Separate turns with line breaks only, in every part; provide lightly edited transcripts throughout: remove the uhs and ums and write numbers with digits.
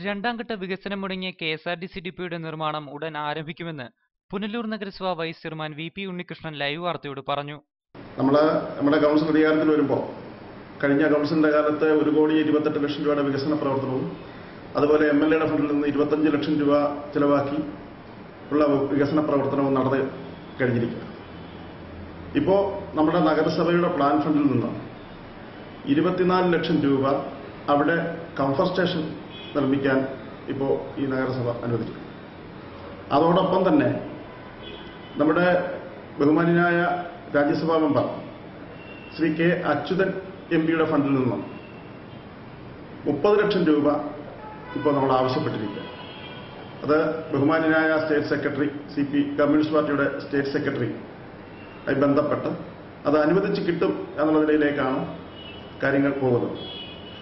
രണ്ടാംഘട്ട വികസനം മുടങ്ങിയ കെ.എസ്.ആർ.ടി.സി ഡിപ്പോയുടെ നിർമ്മാണം ഉടൻ ആരംഭിക്കുമെന്ന് പുനലൂർ നഗരസഭ vice chairman VP. Unnikrishnan live വാർത്തയോട് പറഞ്ഞു.
നമ്മുടെ കൗൺസിൽ അധികാരത്തിൽ വരുമ്പോൾ കഴിഞ്ഞ കൗൺസിലിന്റെ കാലത്ത് 1,28,00,000 രൂപയുടെ വികസന പ്രവർത്തനവും അതുപോലെ എം.എൽ.എയുടെ ഫണ്ടിൽ നിന്ന് 25 ലക്ഷം രൂപ ചെലവാക്കി ഉള്ള വികസന പ്രവർത്തനവും നടന്ന് കഴിഞ്ഞിരിക്കുക. ഇപ്പോൾ നമ്മുടെ നഗരസഭയുടെ പ്ലാൻ ഫണ്ടിൽ നിന്ന് 24 ലക്ഷം രൂപ അവിടെ കംഫർട്ട് സ്റ്റേഷൻ നിർമ്മിക്കാൻ ഇപ്പോൾ ഈ നഗരസഭ അനുവദിച്ചു. അതോടൊപ്പം തന്നെ നമ്മുടെ ബഹുമാന്യനായ രാജ്യസഭാ മെമ്പർ ശ്രീ കെ അച്യുതൻ എം.പിയുടെ ഫണ്ടിൽ നിന്നും 30 ലക്ഷം രൂപ ഇപ്പോൾ നമ്മൾ ആവശ്യപ്പെട്ടിരിക്കുക. അത് ബഹുമാന്യനായ സ്റ്റേറ്റ് സെക്രട്ടറി CP കമ്മ്യൂണിസ്റ്റ് പാർട്ടിയുടെ സ്റ്റേറ്റ് സെക്രട്ടറി ആയി ബന്ധപ്പെട്ട് അത് അനുവദിച്ച് കിട്ടും എന്നുള്ള നിലയിലേക്കാണ് കാര്യങ്ങൾ പോകുന്നത്.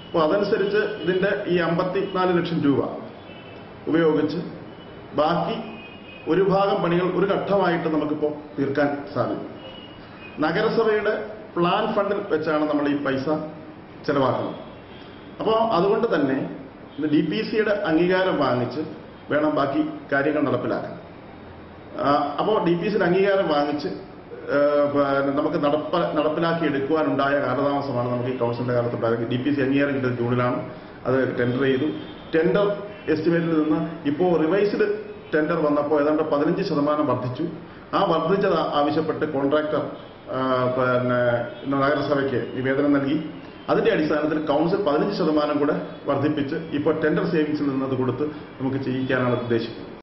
അപ്പോൾ അതനുസരിച്ച് ഇതിന്റെ ഈ 54 ലക്ഷം രൂപ ഉപയോഗിച്ച് ബാക്കി ഒരു ഭാഗം പണികൾ ഒരു ഘട്ടമായിട്ട് നമുക്കിപ്പോൾ തീർക്കാൻ സാധിക്കും. നഗരസഭയുടെ പ്ലാൻ ഫണ്ടിൽ വെച്ചാണ് നമ്മൾ ഈ പൈസ ചെലവാക്കുന്നത്. അപ്പോൾ അതുകൊണ്ട് തന്നെ DPCയുടെ അംഗീകാരം വാങ്ങിച്ച് വേണം ബാക്കി കാര്യങ്ങൾ നടപ്പിലാക്കാൻ. അപ്പോൾ DPCയുടെ അംഗീകാരം വാങ്ങിച്ച് നമുക്ക് നടപ്പിലാക്കി എടുക്കുവാനുണ്ടായ കാലതാമസമാണ് നമുക്ക് ഈ കൗൺസിലിന്റെ കാലത്തുണ്ടായത്. DPC അംഗീകാരം കിട്ടിയത് ജൂണിലാണ്. അത് ടെൻഡർ ചെയ്തു. ടെൻഡർ എസ്റ്റിമേറ്റിൽ നിന്ന് ഇപ്പോൾ റിവൈസ്ഡ് ടെൻഡർ വന്നപ്പോൾ ഏതാണ്ട് 15% വർദ്ധിച്ചു. ആ വർദ്ധിച്ചത് ആവശ്യപ്പെട്ട് കോൺട്രാക്ടർ നഗരസഭയ്ക്ക് നിവേദനം നൽകി. അതിന്റെ അടിസ്ഥാനത്തിൽ കൗൺസിൽ 15% കൂടെ വർദ്ധിപ്പിച്ച് ഇപ്പോൾ ടെൻഡർ സേവിങ്സിൽ നിന്ന് അത് കൊടുത്ത് നമുക്ക് ചെയ്യിക്കാനാണ് ഉദ്ദേശിക്കുന്നത്.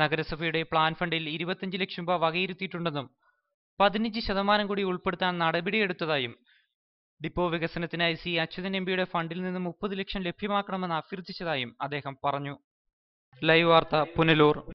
നഗരസഭയുടെ പ്ലാൻ ഫണ്ടിൽ 25 ലക്ഷം രൂപ വകയിരുത്തിയിട്ടുണ്ടെന്നും 15% കൂടി ഉൾപ്പെടുത്താൻ നടപടിയെടുത്തതായും ഡിപ്പോ വികസനത്തിനായി സി അച്യുതൻ എം.പിയുടെ ഫണ്ടിൽ നിന്ന് 30 ലക്ഷം ലഭ്യമാക്കണമെന്ന് അഭ്യർത്ഥിച്ചതായും അദ്ദേഹം പറഞ്ഞു. ലൈവ് വാർത്ത, പുനലൂർ.